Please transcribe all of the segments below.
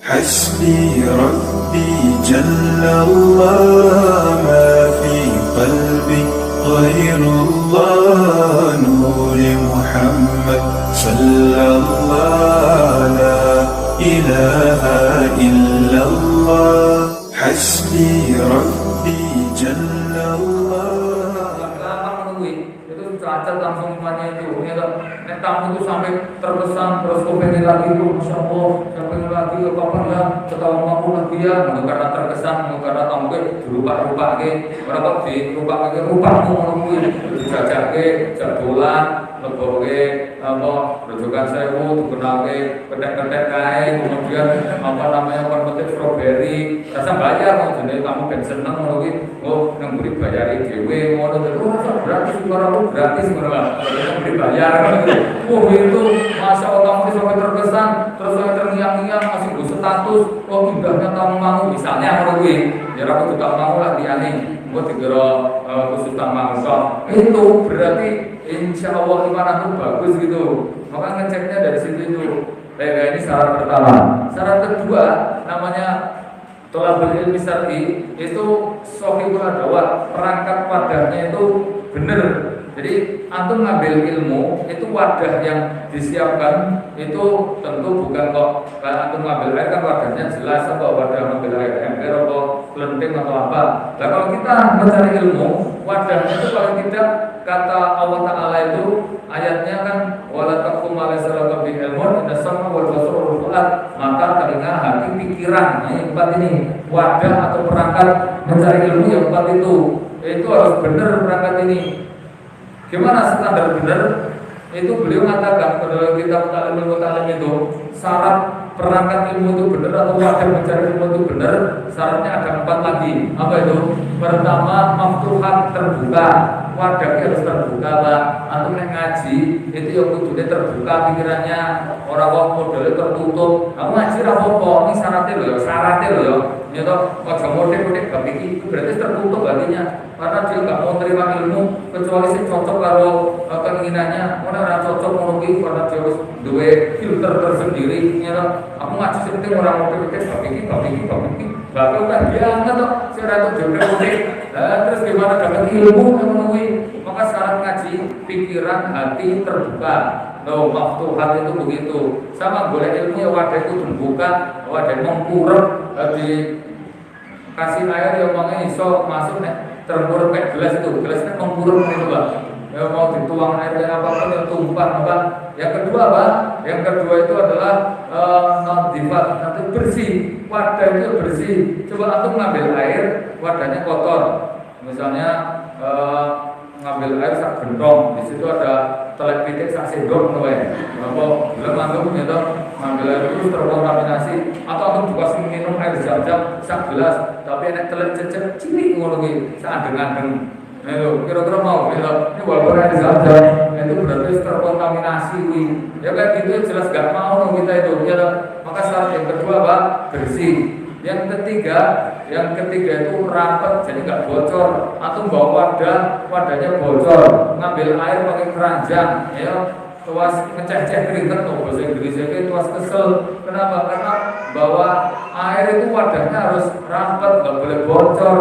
حسبي ربي جل الله ما في قلبي غير الله نور محمد صلى الله لا إله إلا الله حسبي ربي جل الله. Itu cacat langsung semuanya itu nek tamu itu sampai terkesan terus pengen lagi itu Masya Allah pengen lagi kapan ya ketawa mampu lagi ya karena terkesan karena tamu ke berubah-ubah ke berapa di rubah ke rubahmu menunggu dijajak ke jadolan lebo ke apa rujukan sewu dikenal ke kedek-kedek kae kemudian apa namanya konfetik strawberry rasa bayar mau jenis kamu ben seneng menunggu oh yang beri bayari dewe mau terus gratis orang gratis mereka beri bayar itu Masya Allah kamu sampai terkesan terus saya terngiang-ngiang masih gue status indahnya tamu mau misalnya kalau gue ya aku juga mau lah diani gue dikira khusus tamu itu berarti insya Allah iman aku bagus gitu maka ngeceknya dari situ itu ini syarat pertama. Syarat kedua namanya tolabul ilmi syar'i itu shahihul adawat perangkat wadahnya itu benar. Jadi antum ngambil ilmu itu wadah yang disiapkan itu tentu bukan kok kalau antum ngambil air kan wadahnya jelas apa wadah ngambil air ember atau kelenting atau apa. Nah kalau kita mencari ilmu wadahnya itu paling tidak kata Allah Taala itu ayatnya kan wala taqum ala salaka bi ilmun inna sama wal basar wal fuad maka telinga hati pikiran yang empat ini wadah atau perangkat mencari ilmu yang empat itu harus benar perangkat ini. Gimana standar benar? Itu beliau mengatakan pada kitab Ta'limul Muta'allim itu syarat perangkat ilmu itu benar atau wadah mencari ilmu itu benar, syaratnya ada 4 lagi. Apa itu? Pertama, maftuhan terbuka. Wadahnya harus terbuka lah. Antum yang ngaji itu yang kudune terbuka pikirannya. Orang modelnya tertutup. Kamu ngaji apa? Ini syaratnya loh ya. Ya toh, wajah model-model gak itu berarti tertutup hatinya. Karena dia nggak mau terima ilmu kecuali sih cocok kalau keinginannya orang cocok mau karena dia harus dua filter tersendiri ya aku ngaji seperti orang mau pikir bahkan udah biasa toh saya tuh jodoh terus gimana dapat ilmu yang memenuhi maka syarat ngaji pikiran hati terbuka. No, maftuhat itu begitu sama boleh ilmu ya wadah itu terbuka wadah mengkurep di kasih air yang mangnya iso masuk nih terburuk kayak gelasnya mengurung itu Pak. Ya mau dituang air yang apapun yang tumpah apa. Yang kedua Pak, yang kedua itu adalah non-difat, nanti bersih. Wadah itu bersih. Coba antum ngambil air, wadahnya kotor. Misalnya ngambil air sak gentong, di situ ada telek pitik sak sendok namanya. Apa belum antum gitu ngambil air itu terkontaminasi atau antum juga minum air zam-zam sak gelas tapi enak telek cecek cilik ngono ki sak adeng-adeng. Ayo kira-kira mau gitu. Ini walaupun air zam-zam itu berarti terkontaminasi kuwi. Ya kayak gitu jelas gak mau kita itu ya. Maka syarat yang kedua Pak bersih. Yang ketiga itu rapat jadi nggak bocor atau bawa wadahnya bocor ngambil air pakai keranjang ya tuas ngeceh-ceh keringet tuh bahasa Inggrisnya itu tuas kesel kenapa karena bawa air itu wadahnya harus rapat nggak boleh bocor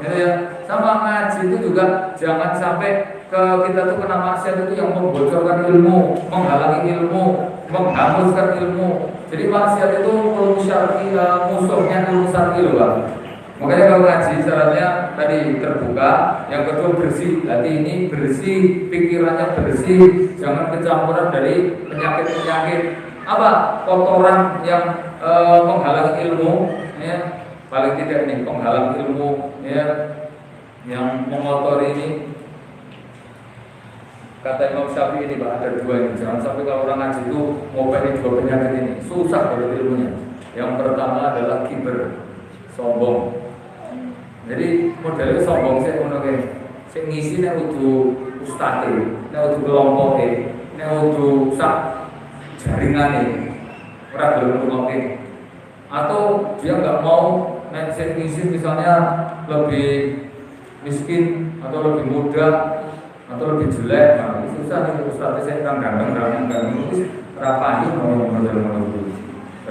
gitu ya sama ngaji itu juga jangan sampai kita tuh kena maksiat itu yang membocorkan ilmu menghalangi ilmu menghanguskan ilmu. Jadi maksiat itu ilmu syar'i musuhnya ilmu syar'i loh Pak. Makanya kalau ngaji syaratnya tadi terbuka, yang kedua bersih, hati ini bersih, pikirannya bersih, jangan kecampuran dari penyakit-penyakit apa kotoran yang menghalangi ilmu, ya paling tidak ini penghalang ilmu, ya yang mengotori ini. Kata Imam Syafi'i ini Pak ada dua ini. Jangan sampai kalau orang ngaji itu mau pengen dua penyakit ini susah kalau ilmunya. Yang pertama adalah kiber, sombong. Jadi modelnya sombong saya menurut saya ngisi nih untuk ustadz, nih untuk kelompok nih untuk sak jaringan nih orang belum kelompok atau dia nggak mau ngisi misalnya lebih miskin atau lebih muda atau lebih jelek, nah susah nih ustadz saya kan ganteng itu rapani mau model-model.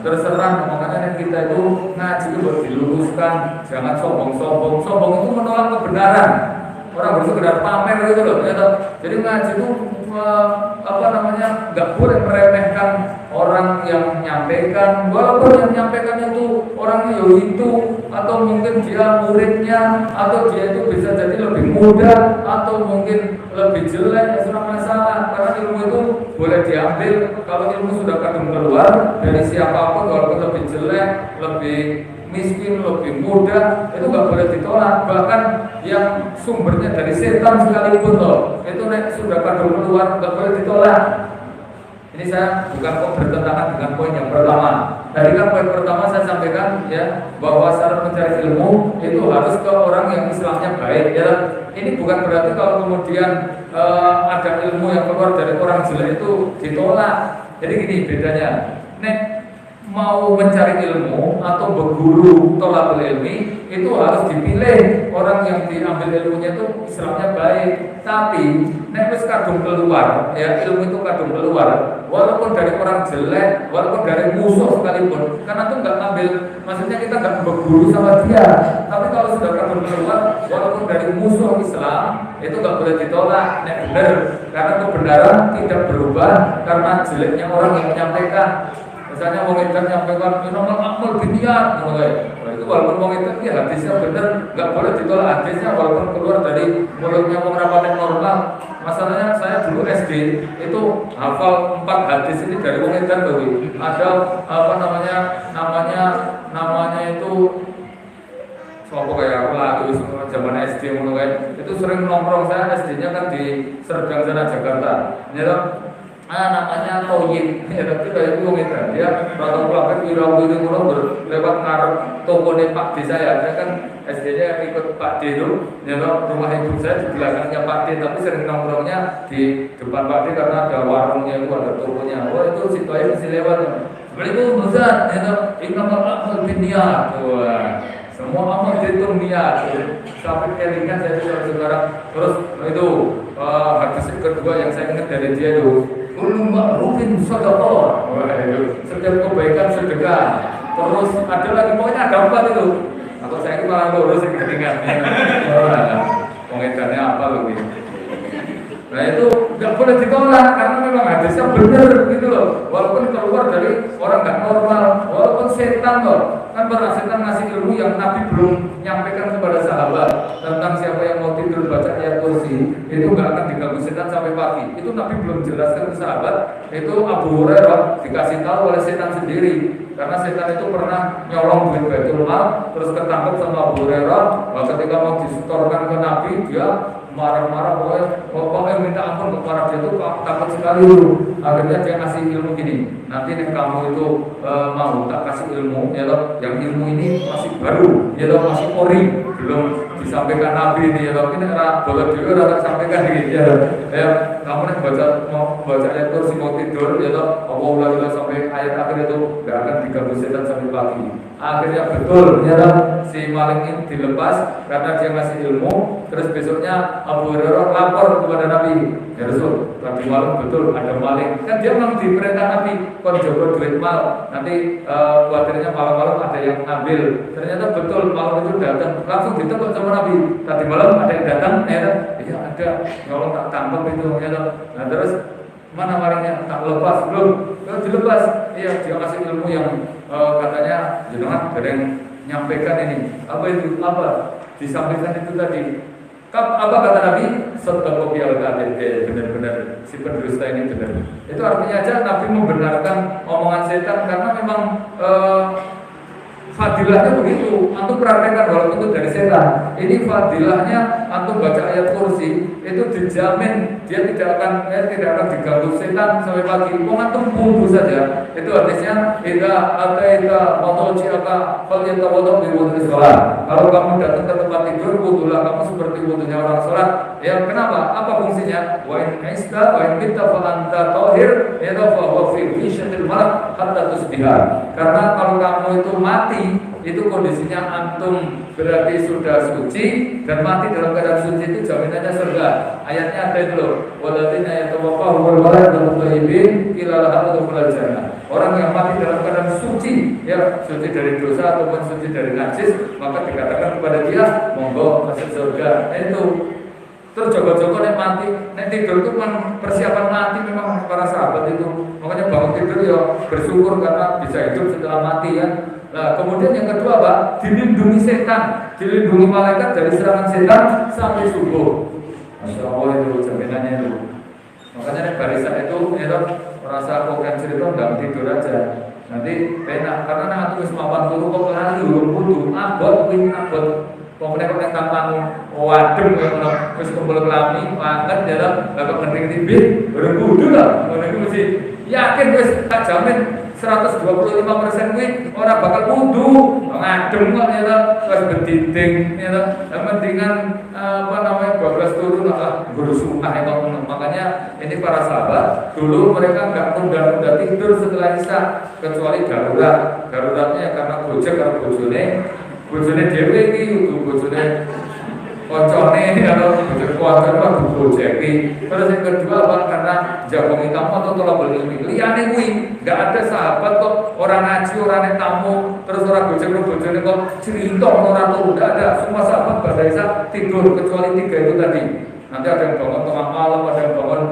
terserah. Makanya kita itu ngaji itu buat diluruskan, jangan sombong-sombong. Sombong itu menolak kebenaran. Orang bersekedar pamer gitu loh. Jadi ngaji itu nggak boleh meremehkan orang yang menyampaikan, walaupun yang menyampaikan itu orangnya itu, atau mungkin dia muridnya, atau dia itu bisa jadi lebih muda, atau mungkin lebih jelek, itu masalah. Karena ilmu itu boleh diambil kalau ilmu sudah kadung keluar dari siapapun, walaupun lebih jelek, lebih miskin, lebih muda, itu nggak boleh ditolak. Bahkan yang sumbernya dari setan sekalipun loh, itu sudah kadung keluar, nggak boleh ditolak. Ini saya bukan kok bertentangan dengan poin yang pertama. Tadi kan poin pertama saya sampaikan ya, bahwa syarat mencari ilmu itu harus ke orang yang Islamnya baik ya. Ini bukan berarti kalau kemudian ada ilmu yang keluar dari orang jelek itu ditolak. Jadi gini bedanya. Mau mencari ilmu atau berguru tolakul ilmi itu harus dipilih orang yang diambil ilmunya itu Islamnya baik. Tapi nek wis kadung keluar ya, ilmu itu kadung keluar walaupun dari orang jelek, walaupun dari musuh sekalipun, karena itu nggak ngambil, maksudnya kita nggak berguru sama dia. Tapi kalau sudah kadung keluar walaupun dari musuh Islam itu nggak boleh ditolak. Nek benar, karena kebenaran tidak berubah karena jeleknya orang yang menyampaikan. Misalnya mau ngedar nyampaikan nomor amal biniat, itu walaupun mau ngedar ya hadisnya benar, nggak boleh ditolak hadisnya walaupun keluar dari mulutnya mau ngerapatin normal. Masalahnya saya dulu SD itu hafal 4 hadis ini dari wong ngedar bagi. Ada namanya itu sopo kayak aku lagi zaman SD mulai itu sering nongkrong. Saya SD-nya kan di Serdang sana Jakarta. Namanya Toyib, ya tapi kayak itu kita dia rata pulang wira-wiri lewat ngarep toko Pak D saya kan SD-nya ikut Pak D itu, ya rumah ibu saya di belakangnya Pak D, tapi sering nongkrongnya di depan Pak D karena ada warungnya itu, ada tokonya. Oh itu si Toyib masih lewat. Assalamualaikum Ustaz, ya innamal a'malu binniyat. Wah, semua amal dihitung niat. Sampai kelingan saya sekarang. Terus itu hadis kedua yang saya ingat dari dia itu, kullu ma'rufin shadaqah. Setiap kebaikan sedekah. Terus ada lagi, pokoknya ada 4 itu. Atau saya itu malah lurus yang ketinggalan. Pengedarnya apa loh gitu. Nah itu nggak boleh ditolak karena memang hadisnya benar gitu loh. Walaupun keluar dari orang nggak normal, walaupun setan loh. Kan pernah setan ngasih ilmu yang Nabi belum nyampaikan kepada sahabat tentang siapa yang mau tidur baca ayat kursi itu nggak akan diganggu setan sampai pagi. Itu Nabi belum jelaskan ke sahabat. Itu Abu Hurairah dikasih tahu oleh setan sendiri. Karena setan itu pernah nyolong duit Baitul Mal, terus ketangkep sama Abu Hurairah. Ketika mau disetorkan ke Nabi, dia marah-marah, pokoknya minta ampun kepada dia itu takut sekali itu. Akhirnya dia ngasih ilmu gini, nanti nih kamu itu mau tak kasih ilmu, ya loh, yang ilmu ini masih baru, ya loh, masih ori, belum disampaikan Nabi ini, ya loh, ini boleh dulu tak sampaikan gitu ya. Kamu nih mau baca ayat kursi mau tidur, ya loh, Allah sampai ayat akhir itu gak akan diganggu setan sampai pagi. Akhirnya betul, ternyata si maling ini dilepas karena dia ngasih ilmu. Terus besoknya Abu Hurairah lapor kepada Nabi, ya Rasul, tadi malam betul ada maling. Kan dia memang diperintah Nabi, kon jaga duit mal. Nanti khawatirnya malam-malam ada yang ambil. Ternyata betul malam itu datang, langsung ditebak sama Nabi. Tadi malam ada yang datang, ya ada, kalau tak tangkap itu, ya. Nah terus mana malingnya? Tak lepas belum? Kalau dilepas, iya dia kasih ilmu yang katanya jenengan ada yang nyampaikan ini. Apa itu? Apa? Disampaikan itu tadi. Apa kata Nabi? Sadaqah bil kadhib. Benar-benar si pendusta ini benar. Itu artinya aja Nabi membenarkan omongan setan karena memang fadilahnya begitu. Antum praktekkan walaupun itu dari setan. Ini fadilahnya antum baca ayat kursi itu dijamin dia tidak akan diganggu setan sampai pagi. Wong antum wudhu saja. Itu artinya idza mawdu'aka falyatawadda bi wudhu shalah. Kalau kamu datang ke tempat tidur, wudhulah kamu seperti wudhunya orang salat. Ya kenapa? Apa fungsinya? Wa in ista wa in bitta fa anta tahir fa huwa fi wishatil malak hatta tusbiha. Karena kalau kamu itu mati, itu kondisinya antum berarti sudah suci, dan mati dalam keadaan suci itu jaminannya surga. Ayatnya ada itu loh, walladzina yatawaffahumul malaikatu thayyibin ila lahum jannah. Orang yang mati dalam keadaan suci, ya suci dari dosa ataupun suci dari najis, maka dikatakan kepada dia monggo masuk surga. Nah, itu terus jogo-jogo nek mati, nek tidur itu kan persiapan mati memang para sahabat itu. Makanya bangun tidur ya bersyukur karena bisa hidup setelah mati ya. Nah, kemudian yang kedua Pak, dilindungi setan, dilindungi malaikat dari serangan setan sampai subuh. Masya Allah itu jaminannya itu. Makanya nek barisan itu ya merasa kok kan cerita nggak tidur aja. Nanti enak karena nanti wis mapan turu kok lali urung kudu abot kuwi abot. Pokoknya kok nek tampang wadem ngono wis kumpul kelami banget ya to. Lah kok ngending tibi urung kudu lah. Ngono iku mesti yakin wis tak jamin 125% kuwi ora bakal kudu ngadem kok ya to. Wis bediding ya to. Mendingan apa namanya bablas turun lah guru sunah ya kok. Makanya ini para sahabat dulu mereka nggak nunda-nunda tidur setelah isya kecuali darurat. Daruratnya karena gojek karo bojone dhewe iki kudu bojone koncone atau bojone kuwatir kok gojeki. Terus yang kedua apa karena jagongi tamu atau tolong ilmi. Liyane kuwi enggak ada sahabat kok orang ngaji, orang nek tamu, terus orang gojek bojone kok cerita ora tau enggak ada. Semua sahabat pada isya tidur kecuali 3 itu tadi. Nanti ada yang bangun tengah malam, ada yang bangun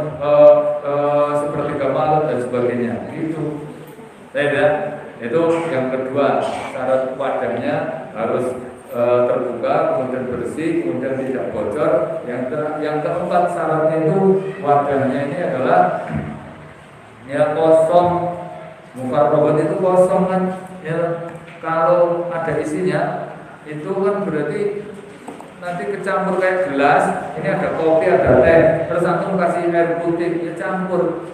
sepertiga malam dan sebagainya. Itu. Itu yang kedua, syarat wadahnya harus terbuka, kemudian bersih, kemudian tidak bocor. Yang keempat syaratnya itu wadahnya ini adalah ya kosong. Mukarrabun itu kosong kan? Ya kalau ada isinya itu kan berarti nanti kecampur kayak gelas, ini ada kopi, ada teh, terus antum kasih air putih, ya campur.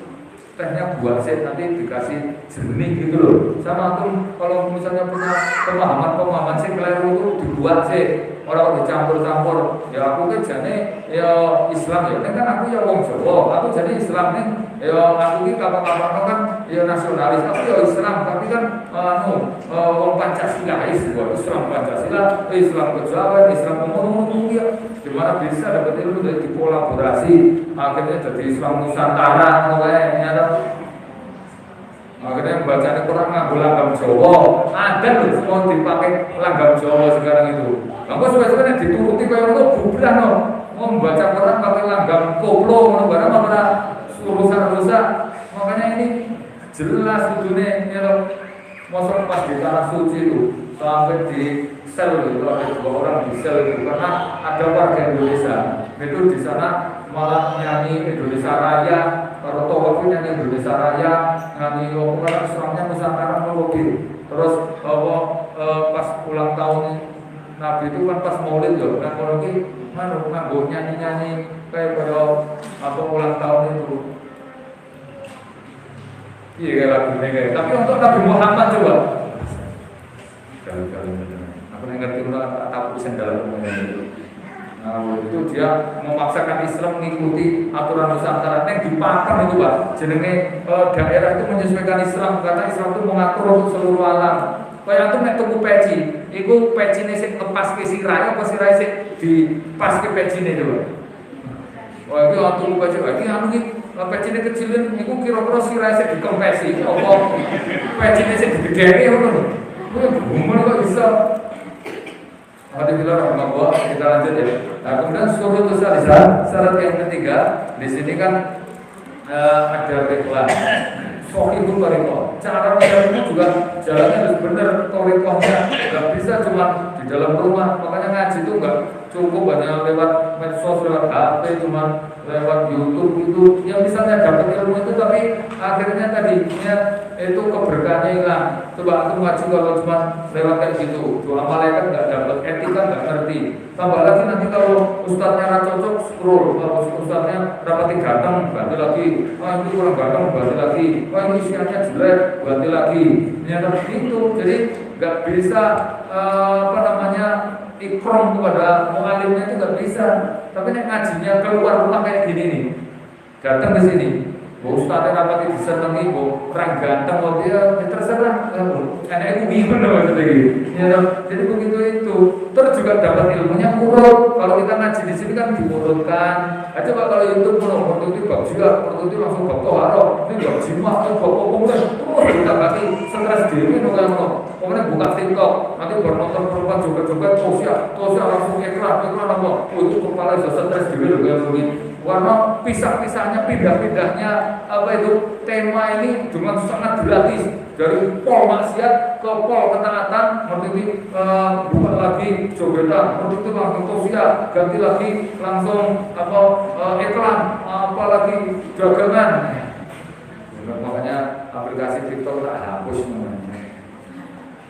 Tehnya buah sih, nanti dikasih jernih gitu loh. Sama antum kalau misalnya punya pemahaman sih keliru itu dibuat sih. Orang dicampur-campur. Ya aku kan jane ya Islam ya. Ini kan aku ya wong Jawa. Aku jadi Islam nih. Ya aku ini kapan-kapan kan ya nasionalis. Aku ya Islam, tapi kan wong Pancasila, Islam Pancasila, Islam kejawen, Islam ngomong ya. Gimana bisa dapat ilmu dari kolaborasi akhirnya jadi Islam Nusantara kayaknya ada. Akhirnya bacaan Quran nganggo langgam Jawa. Ada loh semua dipakai langgam Jawa sekarang itu. Kamu sebenarnya dituruti kayak itu bubrah no. Mau membaca Quran pakai langgam koplo ngono barang apa urusan-urusan. Makanya ini jelas dunia ya loh. Masa pas di tanah suci itu sampai di sel itu ada 2 orang di sel itu karena ada warga Indonesia itu di sana malah nyanyi Indonesia Raya. Kalau tawaf nyanyi Indonesia Raya, nyanyi orang Islamnya Nusantara mobil. Terus pas ulang tahun Nabi itu kan pas Maulid ya, nah kalau ini mana nganggo nyanyi kayak pada apa ulang tahun itu. Iya kayak lagunya kayak. Tapi untuk Nabi Muhammad coba. Kali-kali aku ngerti ulah tak sendal itu. Nah, itu dia memaksakan Islam mengikuti aturan Nusantara. Yang dipakai itu Pak, jenenge daerah itu menyesuaikan Islam karena Islam itu mengatur untuk seluruh alam. Kayak itu nek tuku peci, iku pecine sing lepas ke sirai apa sirai sing dipas ke pecine itu. Wah, itu tuku peci, iki anu iki pecine kecilin iku kira-kira sirai sing dikempesi apa pecine sing digedheke ngono. Kuwi bumbu kok bisa. Alhamdulillah rahmatullah, kita lanjut ya. Nah, kemudian surut salisan, syarat yang ketiga di sini kan ada ritual. Sohibul toriko. Cara jalannya juga jalannya harus benar torikonya. Gak bisa cuma di dalam rumah. Makanya ngaji itu nggak cukup hanya lewat medsos, lewat HP, cuma lewat YouTube itu. Yang misalnya dapat ilmu itu tapi akhirnya tadinya itu keberkahannya hilang. Coba aku ngaji kalau cuma lewat kayak gitu. Doa malaikat nggak dapat, etika nggak ngerti. Tambah lagi nanti kalau ustadznya nggak cocok, scroll. Kalau ustadznya rapati ganteng, ganti lagi. Wah itu kurang ganteng, ganti lagi. Wah ini usianya jelek, ganti lagi. Ternyata begitu. Jadi nggak bisa ikram kepada mualimnya itu nggak bisa. Tapi nek ngajinya keluar rumah kayak gini nih, datang ke sini. Ustadz rapati disenengi, orang ganteng, dia terserah. Karena itu bingung maksudnya gitu. Ya, jadi begitu itu. Terus juga dapat ilmunya urut. Kalau kita ngaji di sini kan diurutkan. Coba kalau YouTube menurut itu bab juga, menurut itu langsung bab toharo. Ini bab jimat, bab kemudian terus kita ganti stres diri dengan kemudian buka TikTok. Nanti bernonton perempuan joget-joget, tosya langsung iklan apa? Itu kepala sudah stres diri kayak begini. Warna pisah-pisahnya, pindah-pindahnya apa itu tema ini dengan sangat gratis dari pol maksiat ke pol ketaatan, seperti bukan lagi jogetan, seperti itu langsung sosial, ganti lagi langsung apa iklan, apalagi dagangan. Makanya aplikasi TikTok tak hapus namanya.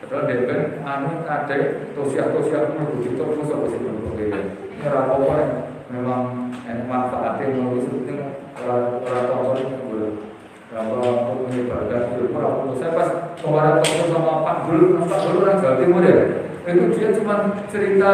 Padahal depan ada sosial itu TikTok itu apa sih berbeda. Ini rapor memang manfaatnya menulis itu orang untuk menyebarkan ilmu. Saya pas kemarin ketemu sama Pak Dul orang Jawa Timur ya, itu dia cuma cerita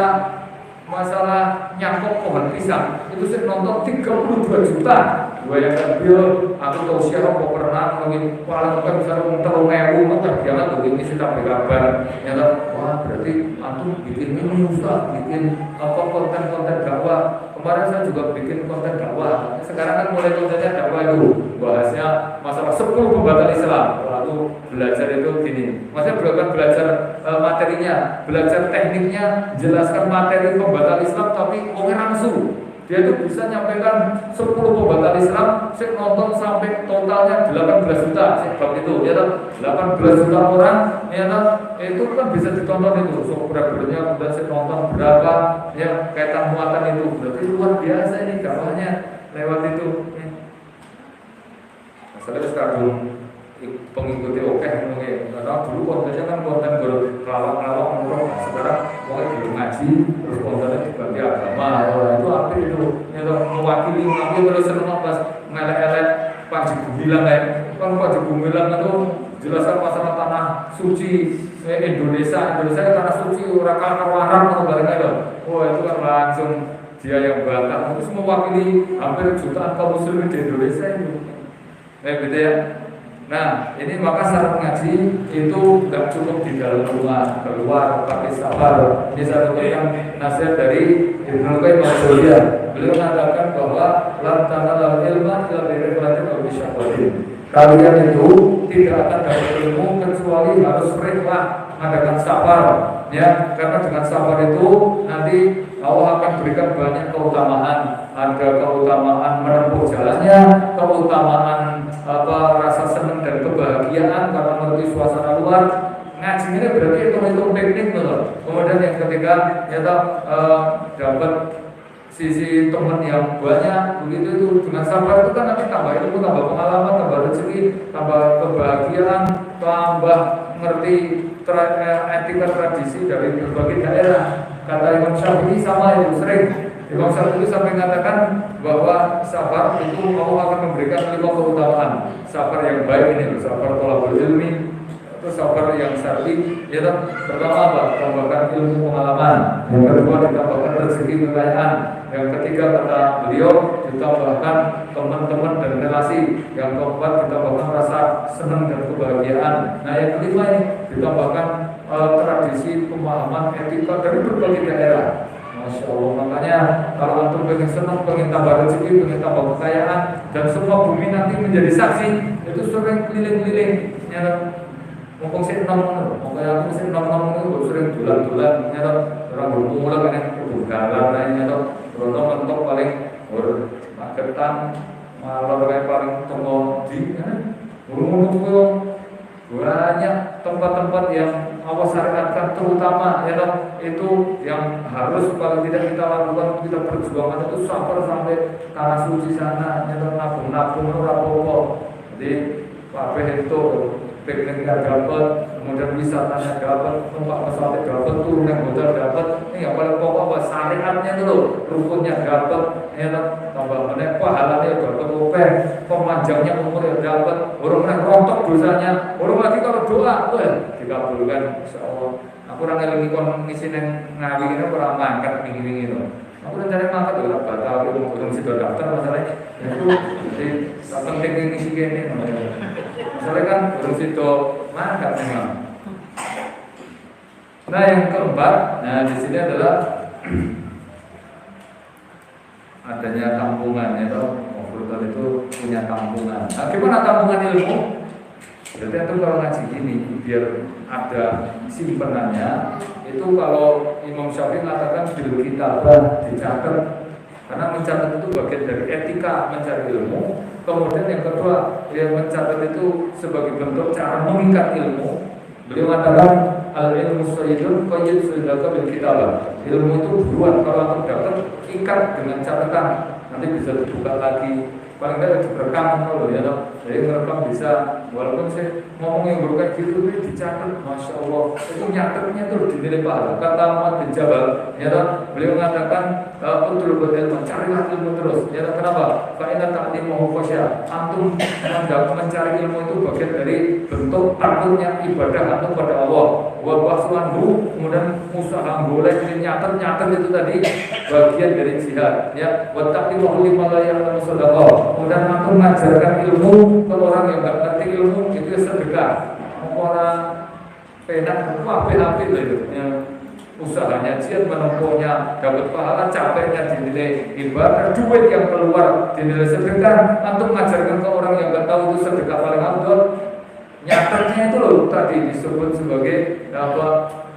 masalah nyangkok pohon pisang. Itu saya nonton 32 juta. Bayangkan dia, aku tahu siapa kok pernah mungkin paling kan bisa terlalu mungkin jangan begini sih sampai kabar. Nyata, wah berarti antum bikin ini Ustaz, bikin apa konten-konten dakwah. Kemarin saya juga bikin konten dakwah. Sekarang kan mulai kontennya dakwah itu bahasnya masalah 10 pembatal Islam. Lalu belajar itu gini. Maksudnya bukan belajar materinya, belajar tekniknya, jelaskan materi pembatal Islam tapi ngomongin langsung. Dia itu bisa nyampaikan 10 pembatal Islam, saya nonton sampai totalnya 18 juta sebab itu, ya kan 18 juta orang, ya kan itu kan bisa ditonton itu, subscribernya udah saya nonton berapa, ya kaitan muatan itu, berarti luar biasa ini dakwahnya lewat itu. Masalahnya sekarang pengikuti oke mungkin, karena dulu kontennya kan konten berkelawak-kelawak ngurung, sekarang mulai belum ngaji, terus kontennya dibagi agama, itu apa itu? Yang mewakili ulama terus seneng pas ngelek-elek Panji Gumilang kan Panji Gumilang itu jelaskan masalah tanah suci Indonesia tanah suci orang kawaran atau barangnya itu, itu kan langsung dia yang bantah, terus mewakili hampir jutaan kaum muslimin di Indonesia itu, gitu ya. Nah, ini maka syarat mengaji itu tidak cukup di dalam rumah, keluar pakai sabar. Ini saya berikan nasihat dari Ibnu Qayyim al-Jauziyah. Beliau mengatakan bahwa lan tanal ilma illa bi rihlatin aw bi syahwatin. Kalian itu tidak akan dapat ilmu kecuali harus rela mengadakan sabar, ya. Karena dengan sabar itu nanti Allah akan berikan banyak keutamaan. Ada keutamaan menempuh jalannya, keutamaan rasa senang dan kebahagiaan karena mengerti suasana luar. Ngaji ini berarti hitung-hitung teknik betul. Kemudian yang ketiga, kita dapat sisi teman yang banyak, begitu itu dengan sabar itu kan nanti tambah ilmu, tambah pengalaman, tambah rezeki, tambah kebahagiaan, tambah ngerti etika tradisi dari berbagai daerah. Kata Imam Syafi'i sama itu sering. Imam Syafi'i sampai mengatakan bahwa sabar itu Allah akan memberikan 5 keutamaan. Sabar yang baik ini, sabar thalabul ilmi, itu sabar yang syar'i. Yaitu pertama apa? Tambahkan ilmu pengalaman. Yang kedua ditambahkan rezeki kekayaan. Yang ketiga kata beliau ditambahkan teman-teman dan relasi. Yang keempat ditambahkan rasa senang dan kebahagiaan. Nah yang kelima ini ditambahkan tradisi pemahaman etika dari berbagai daerah. Masya Allah, makanya kalau antum pengen senang, pengen tambah rezeki, pengen tambah kekayaan, dan semua bumi nanti menjadi saksi, itu sering keliling-keliling, ya. Mumpung sih enam, makanya aku sih enam itu sering bulan-bulan, ya. Orang bermula kan yang bergalan lainnya, berontok-ontok paling bermagetan, malah kayak paling tengok di, burung-burung banyak tempat-tempat yang Allah syariatkan, terutama ya itu yang harus kalau tidak kita lakukan, kita perjuangkan itu sabar sampai tanah suci sana, ya nabung-nabung rapopo. Jadi Pak itu pikniknya dapat, kemudian wisatanya dapat, tempat pesawat dapat, turun yang hotel dapat. Ini yang paling pokok apa syariatnya itu, rukunnya dapat, ya tambah menek pahalanya dapat, pemanjangnya umur yang dapat, orang rontok dosanya, orang lagi kalau doa tuh ya dikabulkan insyaallah. Aku orang ngelingi kon ngisi nang ngawi ini kurang mangkat wingi-wingi itu. Aku rencana mangkat ora batal, aku belum sido daftar masalahnya. Itu Jadi tak penting ini sih ini. Soalnya kan harus itu mantap memang. Nah yang keempat, nah di sini adalah adanya tampungan ya toh. Fakultas itu punya tampungan. Nah, gimana tampungan ilmu? Berarti itu kalau ngaji gini biar ada simpenannya. Itu kalau Imam Syafi'i mengatakan bil kitabah dicatat, karena mencatat itu bagian dari etika mencari ilmu. Kemudian yang kedua, yang mencatat itu sebagai bentuk cara mengikat ilmu. Beliau mengatakan al ilmu sayyidun qayyid sayyidaka bil kitabah. Ilmu itu buruan, kalau aku dapat ikat dengan catatan, nanti bisa dibuka lagi. Paling tidak direkam loh ya toh. Jadi ngerekam bisa, walaupun saya ngomong yang kayak gitu ini dicatat, masya Allah. Itu nyatetnya tuh dinilai pahala. Kata Muhammad bin Jabal, ya toh, beliau mengatakan betul betul mencarilah ilmu terus. Ya toh, kenapa? Karena ta'limuhu khasya. Antum mencari ilmu itu bagian dari bentuk takutnya ibadah antum pada Allah. Wa basuanhu, kemudian usaha boleh nyatet itu tadi bagian dari jihad. Ya, wa ta'limuhu liman la ya'lamu sadaqah. Kemudian antum mengajarkan ilmu ke orang yang nggak ngerti ilmu, itu sedekah. Orang penak HP itu yang usahanya jihad menempuhnya dapat pahala, capeknya dinilai ibadah, duit yang keluar dinilai sedekah. Antum mengajarkan ke orang yang nggak tahu itu sedekah paling afdal. Nyatanya itu loh tadi disebut sebagai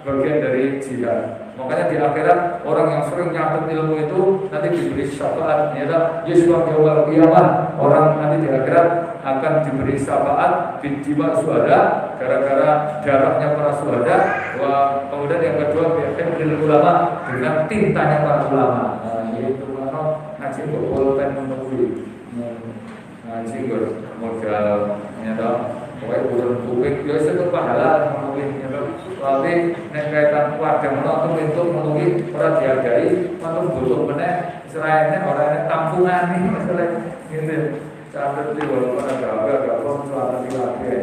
bagian dari jihad. Makanya di akhirat orang yang sering nyatet ilmu itu nanti diberi syafaat, ya Yesus yaumil qiyamah. Orang nanti di akhirat akan diberi syafaat binjima syuhada gara-gara darahnya para syuhada. Kemudian yang kedua biarkan ulama dengan tintanya para ulama. Nah, itu mana ngaji bolpen menunggu ngaji modal nyata. Pokoknya bulan kuping, biasa itu pahala menunggu. Tapi kaitan keluarga menonton itu menunggu orang dihargai, menonton butuh benar. Selainnya orangnya tampungan nih masalah gitu. Catat di walaupun agak selatan di lagi.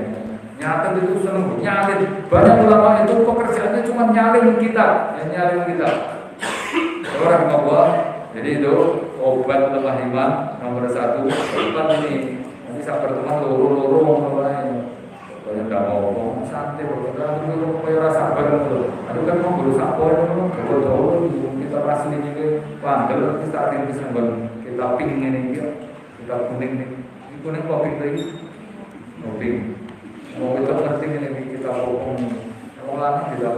Nyatet itu seneng, nyalin. Banyak ulama itu pekerjaannya cuma nyalin kita, nyalin kita. Orang ngomong, jadi itu obat lemah iman nomor 1. Obat ini nanti saya berteman loro-loro mulai. Kalau tidak mau ngomong santai, kalau itu kayak rasa sabar gitu. Aduh kan mau guru sabar, kalau kita rasa ini pandel, kita akan bisa kita pink ini, kita kuning nih, kuning kopi lagi, kopi, mau kita penting ini kita ngomong, ngomong kita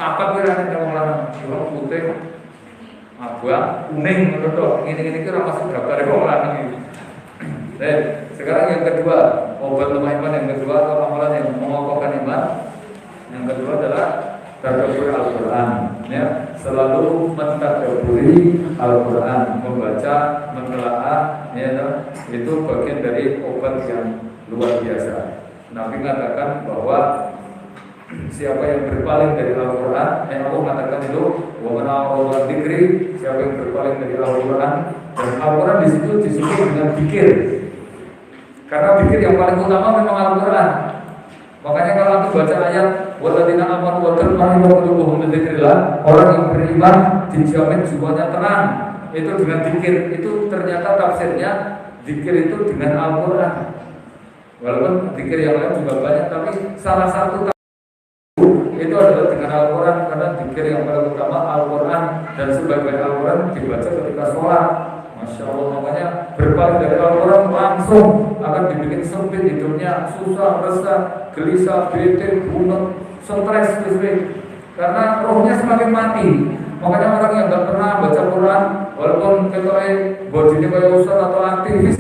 apa berani ngomong ngomong putih, abang, kuning, gitu, ini kira masuk daftar ngomong ini. Sekarang yang kedua, obat lemah iman yang kedua atau amalan yang mengokohkan iman. Yang kedua adalah tadabbur Al-Quran. Ya, selalu mentadabburi Al-Quran, membaca, menelaah, ya, itu bagian dari obat yang luar biasa. Nabi mengatakan bahwa siapa yang berpaling dari Al-Quran, Allah mengatakan itu, wa man a'rada dzikri, siapa yang berpaling dari Al-Quran, dan Al-Quran di situ disebut dengan zikir. Karena pikir yang paling utama memang Al-Quran. Makanya kalau aku baca ayat walladzina amanu wa tatma'innu qulubuhum bi dzikrillah, orang yang beriman dijamin jiwanya tenang. Itu dengan zikir. Itu ternyata tafsirnya zikir itu dengan Al-Quran. Walaupun zikir yang lain juga banyak, tapi salah satu itu adalah dengan Al-Quran. Karena zikir yang paling utama Al-Quran, dan sebagian Al-Quran dibaca ketika sholat. Masya Allah, makanya berpaling dari Al-Quran langsung akan dibikin sempit hidupnya, susah, resah, gelisah, bete, bunut, stres, karena rohnya semakin mati. Makanya orang yang tidak pernah baca Quran, walaupun ketoknya bodinya kayak ustaz atau aktivis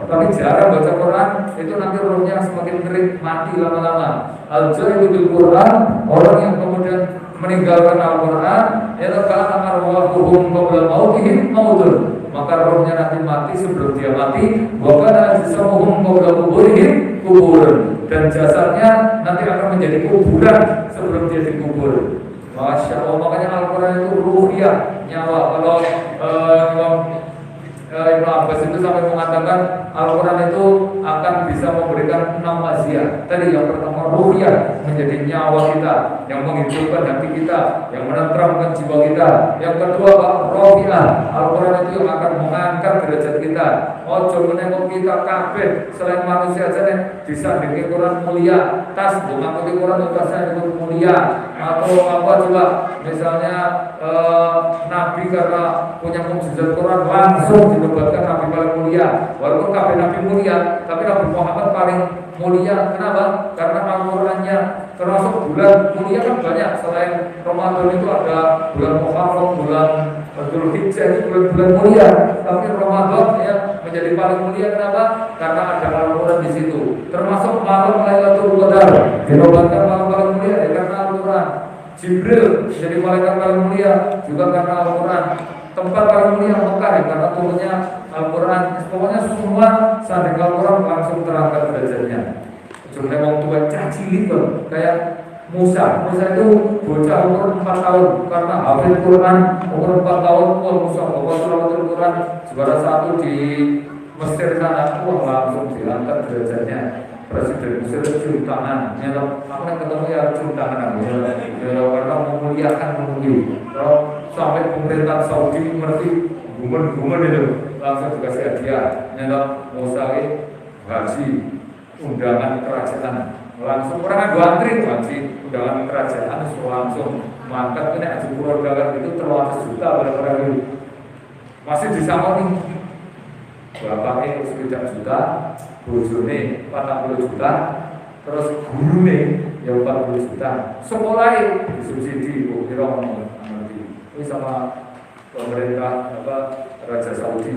tapi jarang baca Quran, itu nanti rohnya semakin kering, mati lama-lama. Al-Jahilu bil Quran, orang yang kemudian meninggalkan Al-Quran, itu karena arwahuhum qabla mautihim mautun, maka rohnya nanti mati sebelum dia mati. Wakana jisamuhum qabla kuburihim kuburun, dan jasadnya nanti akan menjadi kuburan sebelum dia dikubur. Masya Allah, makanya Al-Quran itu ruhiyah, nyawa. Kalau Ibnu Abbas itu sampai mengatakan Al-Quran itu akan bisa memberikan 6 wasiat. Tadi yang pertama ruhiyah, menjadi nyawa kita, yang menghidupkan hati kita, yang menenteramkan jiwa kita. Yang kedua rohiyah, Al-Quran itu yang akan mengangkat derajat kita. Ojo menengok kita kabeh selain manusia saja disandingi Quran mulia, tas mengikuti Quran tasnya itu mulia. Atau apa juga misalnya Nabi karena punya mukjizat Quran langsung dinobatkan Nabi paling mulia. Walaupun kabeh Nabi mulia, tapi Nabi Muhammad paling mulia. Kenapa? Karena Al-Qurannya. Termasuk bulan mulia kan banyak. Selain Ramadan itu ada bulan Muharram, bulan Dzulhijjah, itu bulan-bulan mulia. Tapi Ramadan ya menjadi paling mulia. Kenapa? Karena ada Al-Quran di situ. Termasuk malam Lailatul Qadar dinobatkan malam paling mulia ya karena Al-Quran. Jibril jadi malaikat paling mulia juga karena Al-Quran. Tempat paling mulia Mekah ya karena turunnya Al-Quran. Pokoknya semua sanding Al-Quran langsung terangkat derajatnya. Cuma wong tua caci gitu kayak Musa itu bocah umur 4 tahun karena hafid Quran umur 4 tahun. Musa bawa suratul Quran juara 1 di Mesir sana, langsung diangkat derajatnya. Presiden Mesir cium tangan, aku yang ketemu ya cium tangan karena memuliakan kalau sampai pemerintah Saudi ngerti gumen itu langsung dikasih hadiah. Musa haji undangan kerajaan langsung orang antri haji undangan kerajaan langsung mangkat ini haji Purwodalan itu 300 juta pada orang itu masih disangoni bapaknya 9 juta, bojone 40 juta, terus gurune ya 40 juta, sekolahnya disubsidi kira ini sama pemerintah Raja Saudi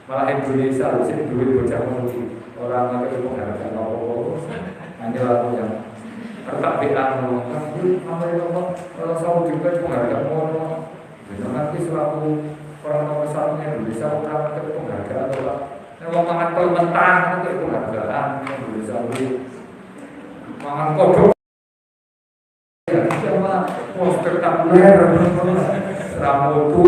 malah Indonesia harusnya duit bocah menunggu orang itu penghargaan apa-apa hanya aku yang tertabian kalau Saudi kan penghargaan mau nanti selaku orang nomor 1 Indonesia orang itu penghargaan atau mau makan kol mentah itu penghargaan Indonesia makan kodok ya siapa mau spektakuler ramutu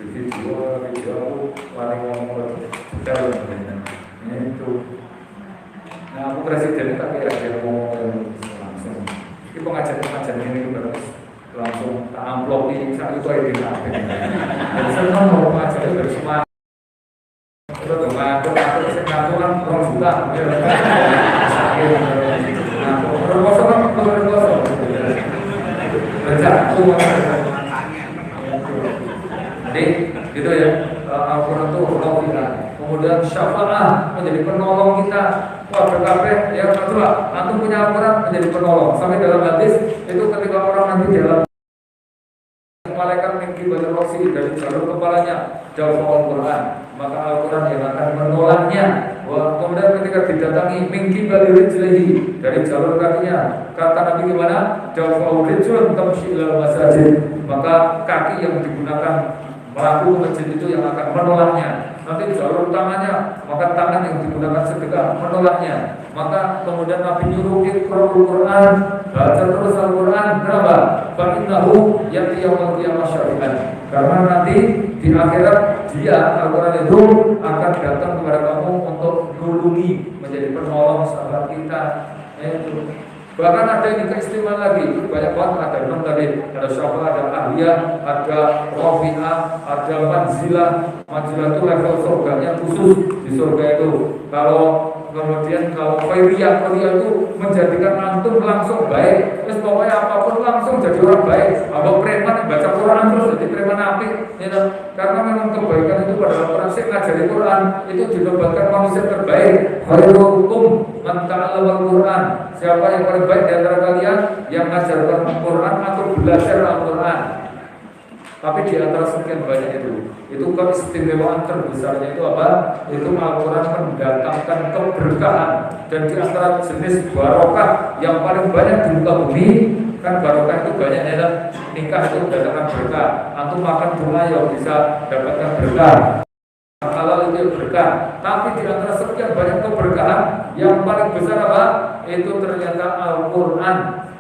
video paling ngomong dalam itu. Nah, aku presiden tak kira mau langsung. Ini pengajian ini juga langsung tak amplop ini saat itu ada di kafe. Jadi senang mau pengajian dari semua. Terus mengatur kan kurang juta. Sakit. Nah, berkosong kan berkosong. Berjatuh. Jadi gitu ya. Al-Quran itu rohiyah. Kemudian syafa'ah menjadi penolong kita. Wah berkabeh yang kedua, antum punya Al-Quran menjadi penolong. Sampai dalam hadis itu ketika orang nanti jalan malaikat mengki baca roksi dari jalur kepalanya jauh Al-Quran, maka Al-Quran yang akan menolaknya. Wah kemudian ketika didatangi mengki bali rijlihi dari jalur kakinya, kata Nabi gimana? Jauh rijlun tamshi ilal masajid, maka kaki yang digunakan pelaku masjid itu yang akan menolaknya. Nanti jalur tangannya, maka tangan yang digunakan sedekah menolaknya. Maka kemudian Nabi nyuruh Iqra'ul Quran, baca terus Al-Quran. Kenapa? Fa'innahu ya'ti yaumil qiyamah syafi'an. Karena nanti di akhirat dia Al-Quran itu akan datang kepada kamu untuk nulungi, menjadi penolong sahabat kita. Itu. Bahkan ada yang keistimewaan lagi, itu banyak banget, ada 6 tadi, ada syafa'ah, ada ahliyah, ada rofi'ah, ada manzilah. Manzilah itu level surganya khusus di surga itu. Kemudian kalau khairiyah itu menjadikan antum langsung baik. Terus pokoknya apapun langsung jadi orang baik. Apa preman yang baca Quran terus jadi preman apik, ya. Karena memang kebaikan itu pada orang yang ngajari Quran itu dinobatkan manusia terbaik. Khairukum man ta'allama Al-Quran. Siapa yang paling baik di antara kalian yang mengajarkan Al-Quran atau belajar Al-Quran. Tapi di antara sekian banyak itu keistimewaan terbesarnya itu apa? Itu Al-Quran mendatangkan keberkahan. Dan di antara jenis barokah yang paling banyak di muka bumi, kan barokah itu banyak ya, nikah itu mendatangkan berkah. Antum makan bunga yang bisa dapatkan berkah. Halal itu berkah. Tapi di antara sekian banyak keberkahan yang paling besar apa? Itu ternyata Al-Quran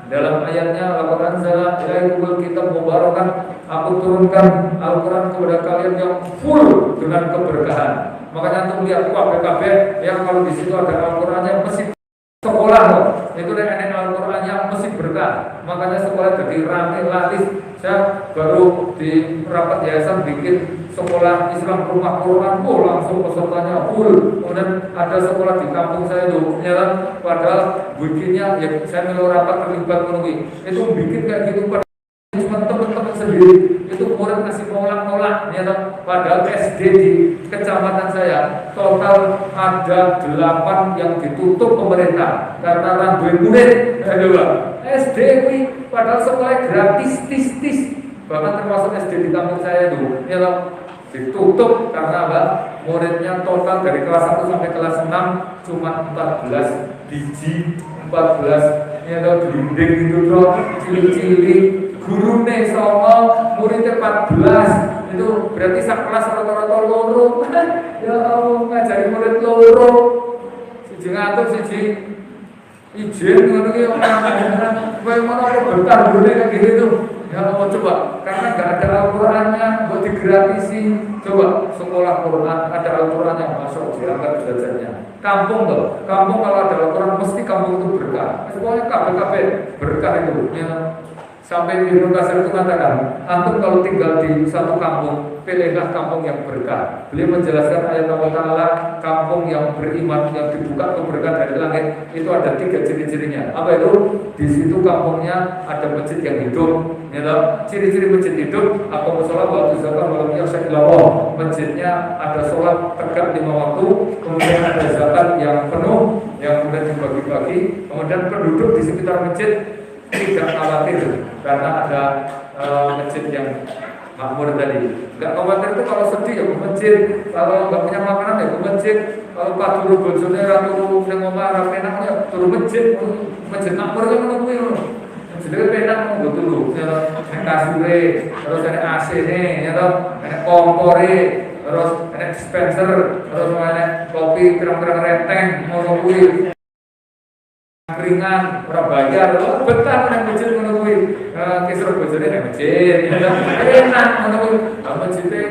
Dalam ayatnya, Al-Quran Zala ilaikumul kitab mubarakah, aku turunkan Al-Quran kepada kalian yang full dengan keberkahan. Makanya untuk lihat KPKB yang kalau di situ ada Al-Qurannya mesti sekolah loh. Itu dengan Al-Quran yang mesti berkah. Makanya sekolah jadi ramai laris. Saya baru di rapat yayasan bikin sekolah Islam rumah Quran, langsung pesertanya full. Kemudian ada sekolah di kampung saya itu, ya, padahal bikinnya ya saya melu rapat terlibat menunggu. Itu bikin kayak gitu cuma teman-teman sendiri. Itu murid masih nolak-nolak, ya, padahal SD di kecamatan saya total ada 8 yang ditutup pemerintah karena rambuin murid. SD ini padahal sekolah gratis, bahkan termasuk SD di kampung saya itu, ya, ditutup karena apa? Muridnya total dari kelas 1 sampai kelas 6 cuma 14 biji, 14 ya tau dinding itu loh, cili-cili. Guru nih sama muridnya 14, itu berarti sak kelas rata-rata loro. Ya Allah, ngajari murid loro. Siji ngatur, siji izin ngono ki bagaimana kok bentar dulu kayak gitu. Ya Allah, coba karena nggak ada Al-Qurannya buat digratisi. Coba sekolah Quran ada Al-Qurannya, masuk diangkat belajarnya. Kampung tuh, kampung kalau ada Al-Quran mesti kampung itu berkah. Semuanya KPKB berkah itu. Ya. Sampai Ibnu Katsir itu katakan, antum kalau tinggal di satu kampung, pilihlah kampung yang berkah. Beliau menjelaskan ayat Allah Ta'ala, kampung yang beriman, yang dibuka keberkahan dari langit, itu ada 3 ciri-cirinya. Apa itu? Di situ kampungnya ada masjid yang hidup. Ya, ciri-ciri masjid hidup, apa sholat waktu zakat malam yakshaillah. Masjidnya ada sholat tegak 5 waktu, kemudian ada zakat yang penuh, yang kemudian dibagi-bagi, kemudian penduduk di sekitar masjid tidak khawatir karena ada masjid yang makmur tadi. Nggak khawatir itu kalau sedih ya ke masjid, kalau nggak punya makanan ya ke masjid, kalau pak turu bojone ra turu ning omah ra penak ya turu masjid makmur kan ngono kuwi. Masjid penak ngono turu. Nek kasure, terus ada AC-ne ya toh, ada kompore, terus ada dispenser, terus ada kopi pirang-pirang renteng ngono kuwi. Ringan, ora bayar, betah nang masjid ngono kuwi. Kisruh bojone nang masjid, enak ngono kuwi. Masjide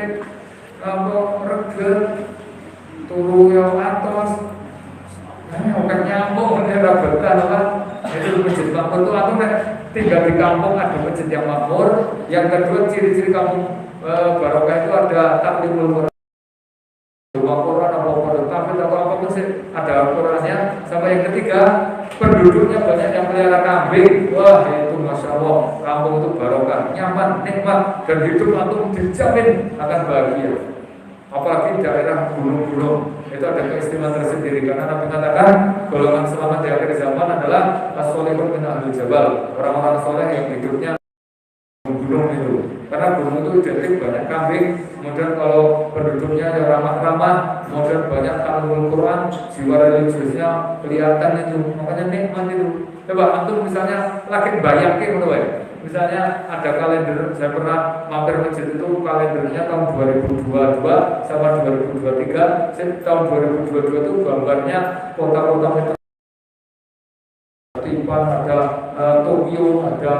apa rega turu yo atos. Oke nyambung ora betah lah. Itu masjid makmur itu aku nek tinggal di kampung ada masjid yang makmur. Yang kedua ciri-ciri kampung barokah itu ada taklimul Quran. Quran apa pun ada Qurannya. Sama yang ketiga penduduknya banyak yang pelihara kambing. Wah itu masya Allah, kampung itu barokah, nyaman, nikmat, dan hidup antum dijamin akan bahagia. Apalagi daerah gunung-gunung itu ada keistimewaan tersendiri karena Nabi mengatakan golongan selamat di akhir zaman adalah as-solihun min ahlul jabal, orang-orang soleh yang hidupnya gunung itu. Karena gunung itu identik banyak kambing, kemudian kalau penduduknya yang ramah-ramah, kemudian banyak ta'allumul Quran, jiwa religiusnya kelihatan itu, makanya nikmat itu. Coba antum misalnya lagi bayangin gitu ya. Misalnya ada kalender, saya pernah mampir masjid itu kalendernya tahun 2022 sama 2023. Tahun 2022 itu gambarnya kota-kota metropolitan, ada Tokyo, ada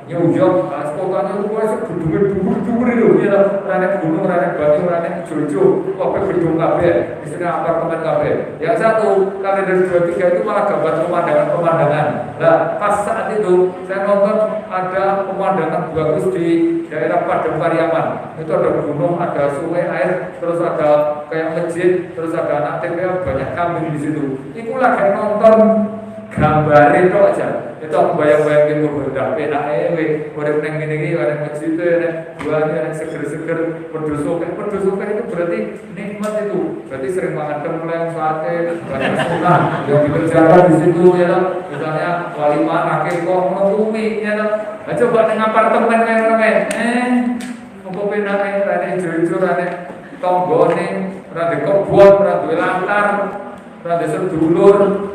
New York, kotanya itu masih gedung-gedung itu, ya, ranek gunung, ranek banyu, ranek hijau-hijau, apa gedung kabeh, istilah apartemen kabeh. Yang satu kalender 23 itu malah gambar pemandangan. Nah, pas saat itu saya nonton ada pemandangan bagus di daerah Padang Pariaman. Itu ada gunung, ada sungai air, terus ada kayak masjid, terus ada anak TPA, banyak kambing di situ. Itulah kayak nonton gambar itu aja. Itu aku bayang-bayangin udah penak ewe, udah neng gini ada masjid itu, ada buahnya, ada seger-seger, pedosoke itu berarti nikmat itu. Berarti sering makan templeng, sate, banyak sunnah yang dikerjakan di situ ya. Misalnya walimah, akikah, menghubungi ya. Nah, coba dengan apartemen yang ramai, apa penak ada jujur, ada tonggone, ada kebun, ada lantar, ada sedulur.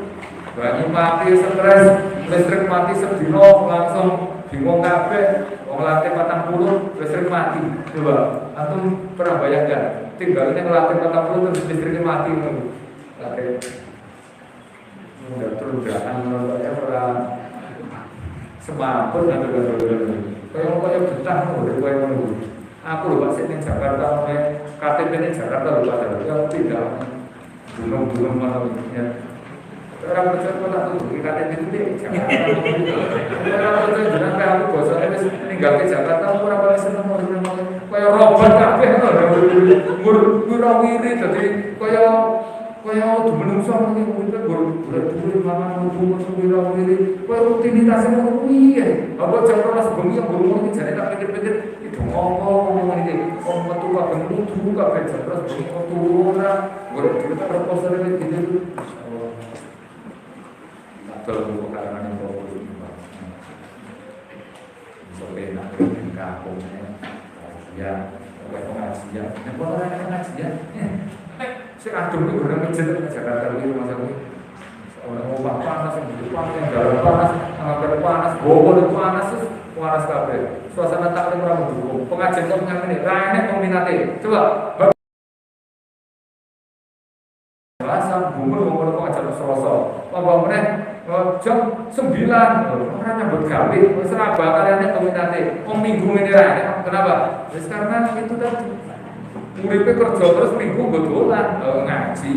Banyu mati stres, listrik mati sedino langsung bingung kabeh. Wong lantai 40 listrik mati. Coba antum pernah bayangkan tinggalnya lantai 40 terus listriknya mati ngono. Lantai udah turun menurut saya pernah Semapun dan kaya betah udah kaya menunggu. Aku lho Pak sing ning Jakarta, KTP ning Jakarta lho Pak, ya tidak gunung-gunung mana ya. Orang percaya kalau aku bagi KTP itu di Jakarta. Orang percaya jenang kayak aku bosone wis ninggal ke Jakarta, ora paling seneng kaya robot kabeh ngono. Wiri dadi kaya menungso ngene kuwi golek mangan wiri kaya rutinitas ngono kuwi ya. Apa jam 12 bengi yang burung iki jane tak pikir-pikir iki ngomong iki metu kabeh metu kabeh jam 12 bengi metu ora golek duit proposal iki. Kalau pekarangan yang bawa dulu sampai nak ke kampungnya ya pengajian yang pengajian saya adem itu orang kecil di Jakarta di rumah saya orang rumah panas yang dalam panas angkat panas bobol itu panas kabeh suasana taklim orang mendukung pengajian itu mengamini rakyatnya peminatnya coba rasa bumbu pengajian sosok apa jam 9 orang nyambut gawe seraba kaliannya komunitas minggu ini lah kenapa? Karena itu tadi muridnya kerja terus minggu betulan ngaji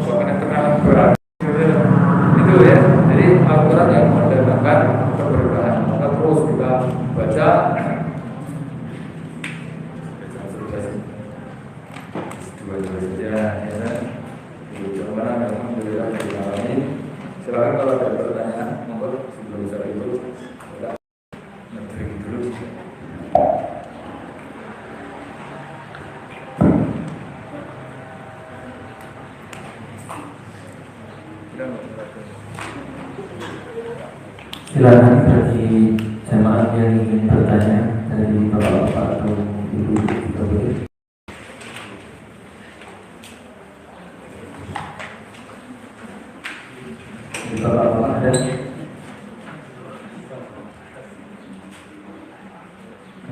makanya kenalan berat itu ya jadi Al-Quran yang mendatangkan keberkahan maka terus kita baca dua-dua saja ya bagaimana alhamdulillah ini silakan kalau ada pertanyaan, monggo sebelum saya itu kita nge-drink dulu. Silakan bagi jemaah yang ingin bertanya dari bapak-bapak atau ibu juga boleh. Bapak-bapak ada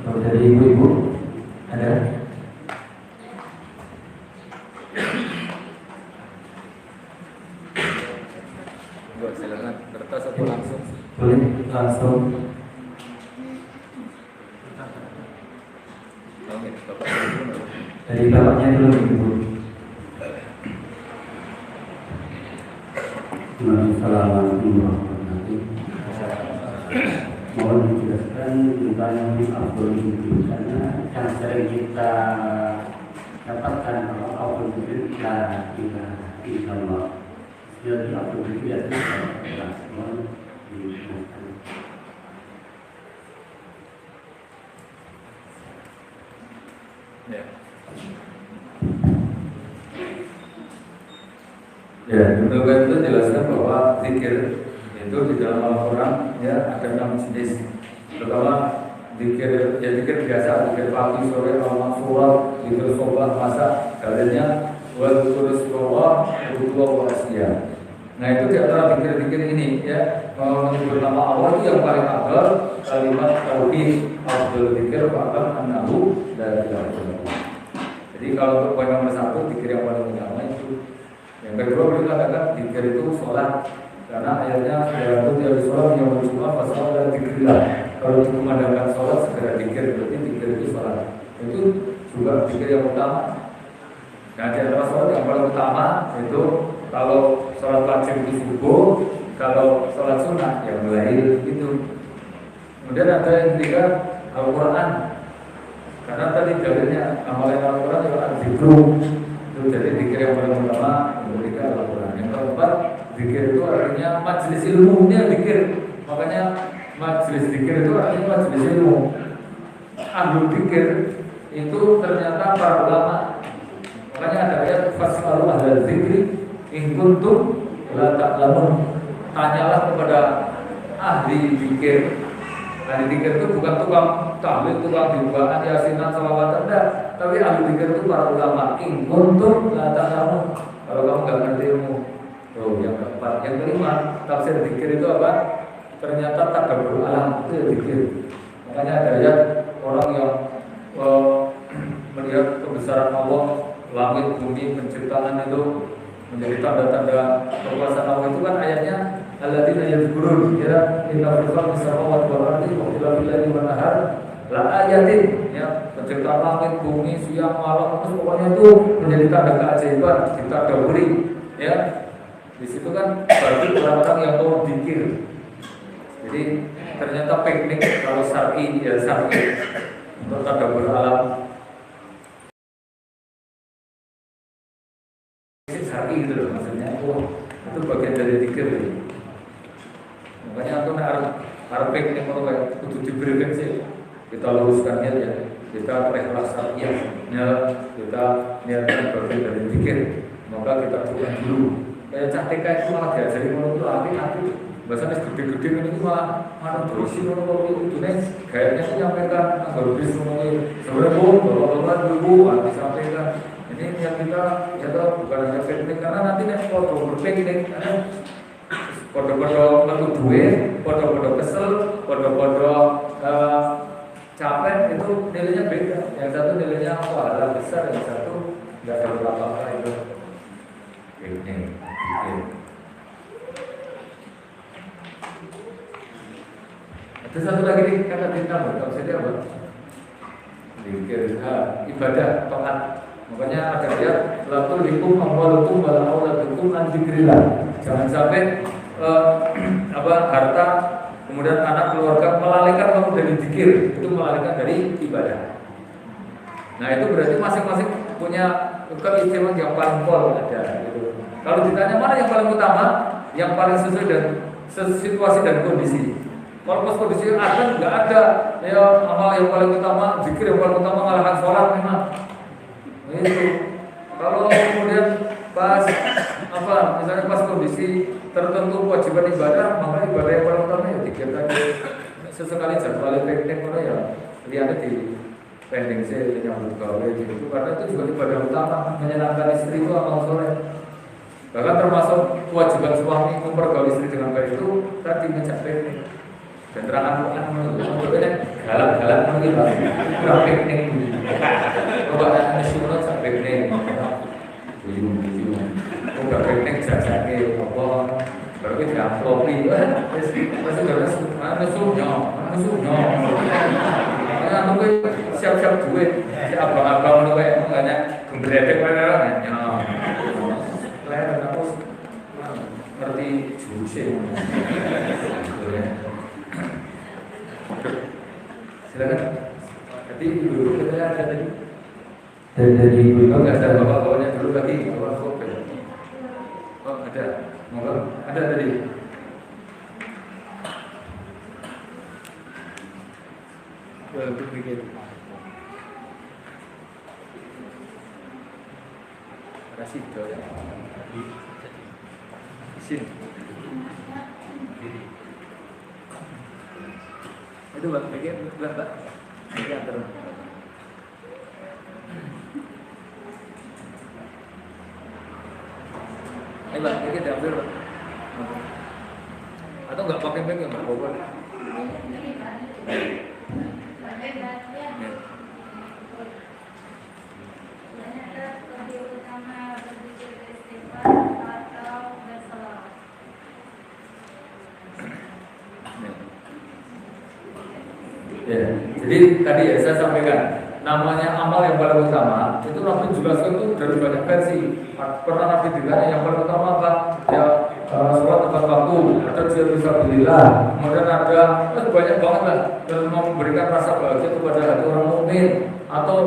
atau dari ibu-ibu ada? Silakan kertas atau langsung? Boleh langsung. Oke, Bapak. Dari bapaknya dulu ibu. Assalamualaikum warahmatullahi wabarakatuh. Mohon dijelaskan tentang Abdul Hidin karena yang sering kita dapatkan bahwa Abdul Hidin la ilaha illallah. Jadi Abdul Hidin itu mohon dijelaskan. Ya, demikian itu jelaskan bahwa zikir itu di dalam Al-Quran ya ada 6 jenis. Pertama zikir ya zikir biasa, zikir pagi, sore, malam, surat, zikir sobat, masa, dalilnya wal kurus bawah, wa asya. Nah itu di antara zikir-zikir ini ya menyebut nama Allah itu yang paling afdal kalimat tauhid afdal zikir fa'lam annahu la ilaha illallah. Jadi kalau untuk poin nomor 1 zikir yang paling utama itu. Yang kedua beliau katakan zikir itu sholat karena ayatnya ya itu dari sholat yang berjumlah pasal dan zikirlah. Kalau memandangkan sholat segera zikir berarti zikir itu sholat. Itu juga zikir yang utama. Nah di antara sholat yang paling utama itu kalau sholat wajib itu subuh, kalau sholat sunnah yang mulai itu. Kemudian ada yang ketiga Al-Quran. Karena tadi dalilnya amalan Al-Quran itu al-zikru. Itu jadi zikir yang paling utama. Ketika Al-Quran. Yang keempat, zikir itu artinya majelis ilmunya zikir. Makanya majelis zikir itu artinya majelis ilmu. Ahlul zikir itu ternyata para ulama. Makanya ada ayat fas'alu ahla zikri in kuntum la ta'lamun. Tanyalah kepada ahli zikir. Ahli zikir itu bukan tukang tahlil, tukang dibukaan, yasinan, salawatan, enggak. Tapi ahli zikir itu para ulama. In kuntum la ta'lamun. Kalau kamu nggak ngerti ilmu, yang keempat, yang kelima, tafsir zikir itu apa? Ternyata tadabbur alam itu zikir. Makanya ada ayat orang yang melihat kebesaran Allah, langit, bumi, penciptaan itu menjadi tanda-tanda kekuasaan Allah itu kan ayatnya alladzina yadhkurun ya inna fil khalqis samawati wal ardi wa ikhtilafil laili wan nahar la ayatin ya penciptaan langit bumi siang malam terus pokoknya itu menjadi tanda keajaiban kita dahului ya. Di situ kan bagi orang-orang yang mau zikir. Jadi ternyata piknik kalau syar'i ya syar'i untuk tadabbur alam syar'i gitu loh maksudnya. Itu bagian dari zikir. Makanya aku harus piknik kalau kayak kudu diberikan sih. Kita luruskan niat ya. Kita reklamasi ya. Kita niatkan bagian dari zikir. Maka kita bukan dulu. Kayak cantik kayak itu malah diajari ngono itu hati-hati. Bahasanya gede-gede ini malah berisi ngono itu nih kayaknya sih nyampaikan baru bis ngomongin sebenarnya bapak-bapak dulu disampaikan ini yang kita ya tahu bukan hanya teknik karena nanti nih foto berpiknik foto-foto lalu duit foto-foto kesel foto-foto capek itu nilainya beda. Yang satu nilainya pahala besar, yang satu nggak ada apa-apa itu. Ini. Ada satu lagi nih kata bintang, kalau saya apa? Zikir, ibadah, taat. Makanya ada dia latul hikum amwalukum wala auladukum an dzikrillah. Jangan sampai harta kemudian anak keluarga melalaikan kamu dari zikir, itu melalaikan dari ibadah. Nah itu berarti masing-masing punya keistimewaan yang paling pol ada. Gitu. Kalau ditanya mana yang paling utama, yang paling sesuai dan situasi dan kondisi. Kalau pas kondisi ada nggak ada, ya amal yang paling utama, zikir yang paling utama ngalahkan sholat memang. Itu. Kalau kemudian pas misalnya pas kondisi tertentu kewajiban ibadah, maka ibadah yang paling utama ya zikir tadi. Sesekali jadwal teknik mana ya lihatnya di pending sih nyambut gawe gitu. Karena itu juga ibadah utama, menyenangkan istri itu amal soleh. Bahkan termasuk kewajiban suami mempergauli istri dengan baik itu tadi ngejak teknik dan terangan menurutnya galak-galak mungkin kurang teknik. Coba nasional jak teknik, udah teknik jajake apa baru kita amplopi, pasti udah nasuhnya. Nah, aku siap-siap duit, siap abang-abang lu kayak makanya gembledek kayaknya. Lain aku ngerti jurusnya. Silakan. Jadi dulu kita ada tadi. Dan dari Oh, nggak ada bapak-bapaknya dulu lagi, bapak kopi. Oh ada, monggo ada tadi. Berpikir. Rasido ya. Isin. Itu Pak, pikir Pak. Ini antar. Ayo Pak, pikir diambil Pak. Atau enggak pakai bag ya Pak, bawa. Ya, jadi tadi ya saya sampaikan namanya amal yang paling utama itu Nabi jelaskan itu dari banyak versi. Pernah Nabi bilang yang paling utama apa? Ya sholat tepat waktu, ada jihad fisabilillah, kemudian ada banyak banget lah dalam memberikan rasa bahagia kepada hati orang mukmin atau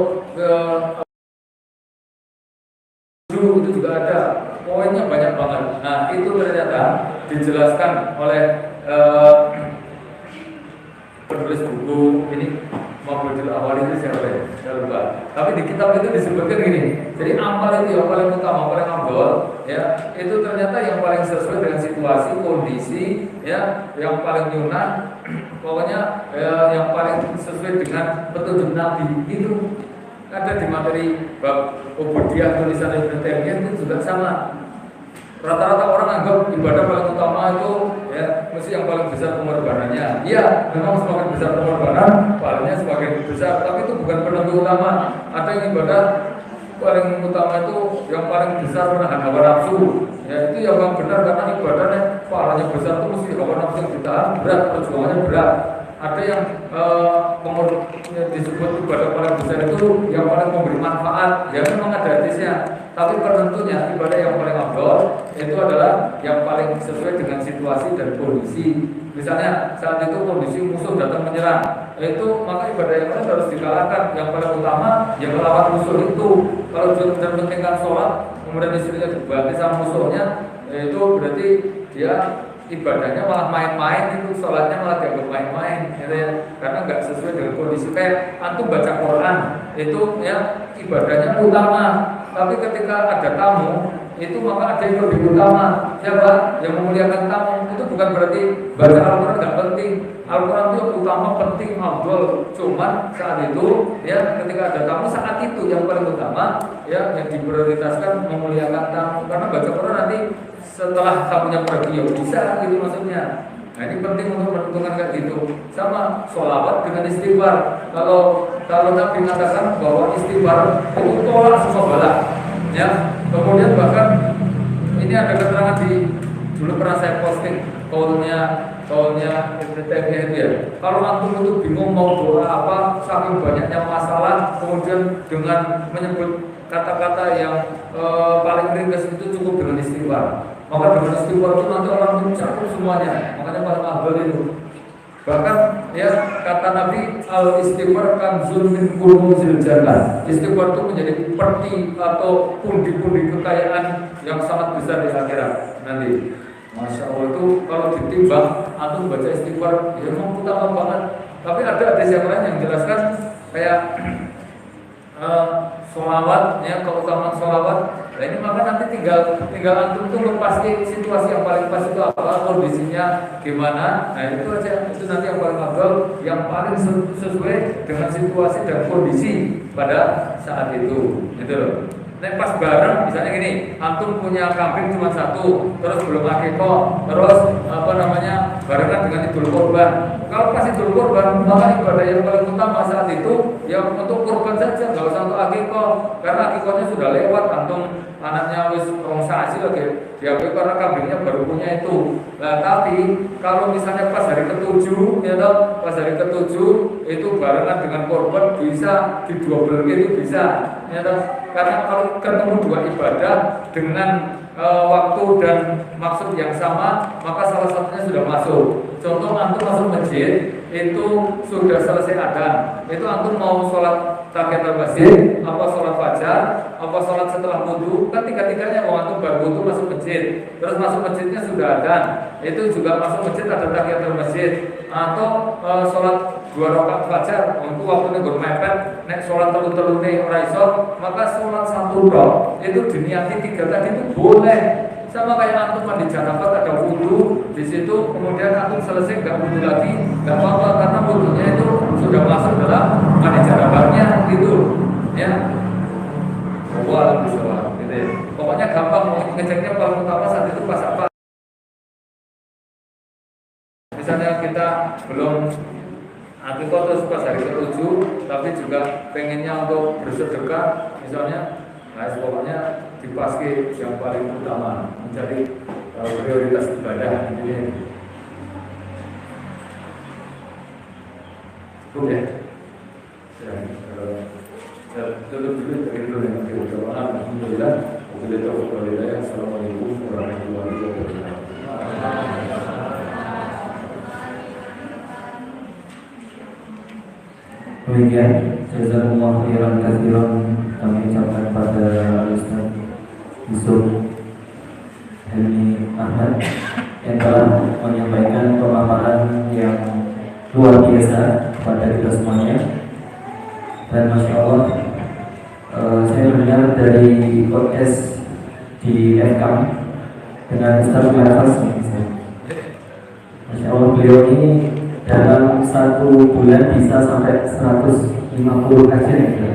itu juga ada. Poinnya banyak banget. Nah itu ternyata dijelaskan oleh penulis buku ini Mabudil Awal itu siapa ya? Saya lupa. Tapi di kitab itu disebutkan gini. Jadi amal itu yang paling utama, paling abdol, ya itu ternyata yang paling sesuai dengan situasi, kondisi, ya yang paling nyunah, pokoknya yang paling sesuai dengan petunjuk Nabi itu ada di materi bab Ubudiyah tulisan Ibnu Taimiyah itu juga sama. Rata-rata orang anggap ibadah paling utama itu ya mesti yang paling besar pengorbanannya. Iya, memang semakin besar pengorbanan, pahalanya semakin besar. Tapi itu bukan penentu utama. Ada yang ibadah paling utama itu yang paling besar menahan hawa nafsu. Ya itu yang benar karena ibadahnya pahalanya besar itu mesti hawa nafsu yang ditahan berat, perjuangannya berat. Ada yang disebut ibadah paling besar itu yang paling memberi manfaat. Ya memang ada hadisnya. Tapi penentunya ibadah yang paling afdal itu adalah yang paling sesuai dengan situasi dan kondisi. Misalnya saat itu kondisi musuh datang menyerang, itu maka ibadah yang lain harus dikalahkan. Yang paling utama yang melawan musuh itu. Kalau dia benar pentingkan sholat, kemudian istrinya dibantai sama musuhnya, itu berarti dia ibadahnya malah main-main, itu sholatnya malah dianggap main-main, gitu ya. Karena nggak sesuai dengan kondisi. Kayak antum baca Quran, itu ya ibadahnya utama. Tapi ketika ada tamu, itu maka ada yang lebih utama. Siapa? Yang memuliakan tamu. Itu bukan berarti baca Al-Quran nggak penting. Al-Quran itu utama, penting, afdal. Cuman saat itu, ya ketika ada tamu, saat itu yang paling utama, ya yang diprioritaskan memuliakan tamu. Karena baca Quran nanti setelah tamunya pergi, ya bisa gitu maksudnya. Nah ini penting untuk menentukan kayak gitu. Sama sholawat dengan istighfar. Kalau Nabi mengatakan bahwa istighfar itu tolak semua bala. Ya, kemudian bahkan ini ada keterangan dulu pernah saya posting kaulnya Ibnu Taimiyah dia. Kalau antum itu bingung mau doa apa, saking banyaknya masalah, kemudian dengan menyebut kata-kata yang paling ringkas itu cukup dengan istighfar. Maka dengan istighfar itu nanti orang mencakup semuanya. Makanya paling afdal itu. Bahkan ya kata Nabi al-istighfar kanzun min kunuzil jannah. Istighfar itu menjadi peti atau pundi-pundi kekayaan yang sangat besar di akhirat nanti. Masya Allah itu kalau ditimbang antum baca istighfar ya memang utama banget. Tapi ada yang lain yang jelaskan kayak sholawat ya, keutamaan sholawat. Nah ini maka nanti tinggal antum tuh pasti situasi yang paling pas itu apa, kondisinya gimana. Nah itu aja, itu nanti yang paling afdal, yang paling sesuai dengan situasi dan kondisi pada saat itu, gitu loh. Nah pas bareng, misalnya gini, antum punya kambing cuma satu, terus belum akikah, terus barengan dengan Idul Kurban. Kalau pas Idul Kurban, maka ibadah yang paling utama saat itu ya untuk kurban saja, nggak usah untuk akikah, karena akikahnya sudah lewat, antum anaknya wis rongsasi lagi diambil karena kambingnya baru punya itu. Nah tapi kalau misalnya pas hari ke-7 ya toh, pas hari ke-7 itu barengan dengan korban bisa di double itu bisa ya toh. Karena kalau ketemu dua ibadah dengan waktu dan maksud yang sama, maka salah satunya sudah masuk. Contoh antum masuk masjid itu sudah selesai adzan, itu antum mau sholat tahiyatul masjid, apa sholat fajar, apa sholat setelah wudu, kan tiga-tiganya mau antum baru wudu masuk masjid, terus masuk masjidnya sudah adzan, itu juga masuk masjid ada tahiyatul masjid, atau sholat 2 rakaat fajar, untuk waktunya gur mepet, nek sholat telu-telune ora iso, maka sholat 1 rakaat itu diniati 3 tadi itu boleh. Sama kayak antum mandi janabah ada wudu di situ, kemudian antum selesai nggak wudu lagi, nggak apa-apa karena wudunya itu sudah masuk dalam mandi janabahnya gitu, ya. Wah, gitu ya. Pokoknya gampang ngeceknya paling utama saat itu pas apa. Misalnya kita belum akikah terus pas hari ke-7, tapi juga pengennya untuk bersedekah, misalnya, nah pokoknya dipaski yang paling utama menjadi prioritas ibadah ini. Cukup ya? Tutup dulu dari dulu yang kita alhamdulillah. Assalamualaikum warahmatullahi wabarakatuh. Demikian, jazakumullah khairan katsiran kami ucapkan pada Ustaz Yusuf Helmi Ahmad yang telah menyampaikan pemaparan yang luar biasa kepada kita semuanya. Dan Masya Allah, saya mendengar dari podcast di FM dengan Ustaz Marfas. Masya Allah, beliau ini dalam 1 bulan bisa sampai 150 kajian ya.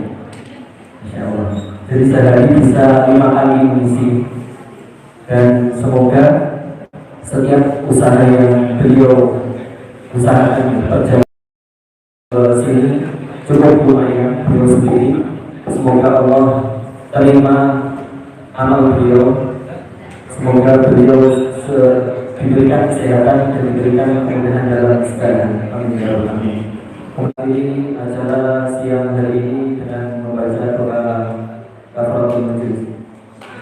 Masya Allah. Jadi sehari bisa 5 kali mengisi. Dan semoga setiap usaha yang beliau usahakan berjalan ke sini cukup lumayan beliau sendiri. Semoga Allah terima amal beliau. Semoga beliau diberikan kesehatan dan diberikan kemudahan dalam segala. Amin ya rabbal alamin. Kembali acara siang hari ini dengan membaca doa kafaratul majlis.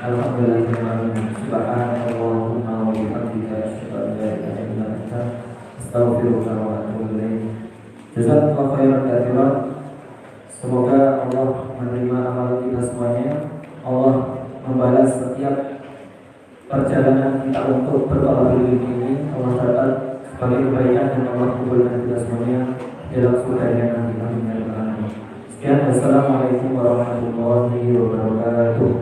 Alhamdulillahirabbil subhanallahumma wa bihamdika asyhadu an la ilaha illa anta astaghfiruka wa atubu ilaik. Jazakallahu khairan katsiran. Semoga Allah menerima amal kita semuanya. Allah membalas setiap perjalanan kita untuk bertolak ini. Allah catat sebagai kebaikan dan Allah kumpulkan kita semuanya dalam surga yang nanti kami menyerahkan. Sekian, wassalamualaikum warahmatullahi wabarakatuh.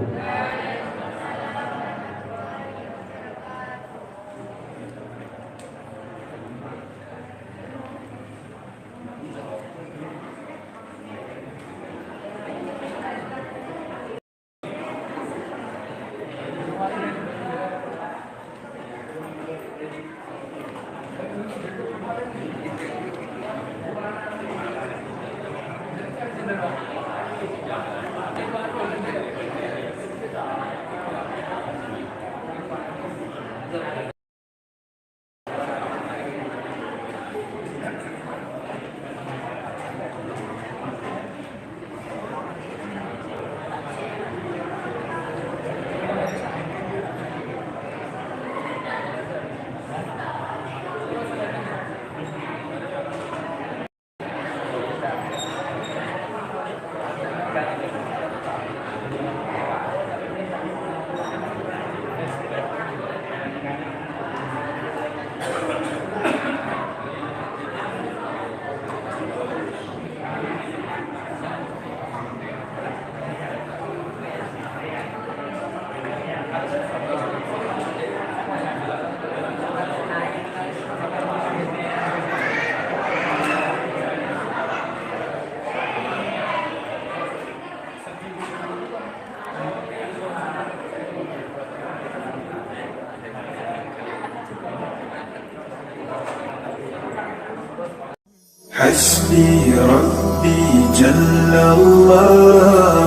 حسبي ربي جل الله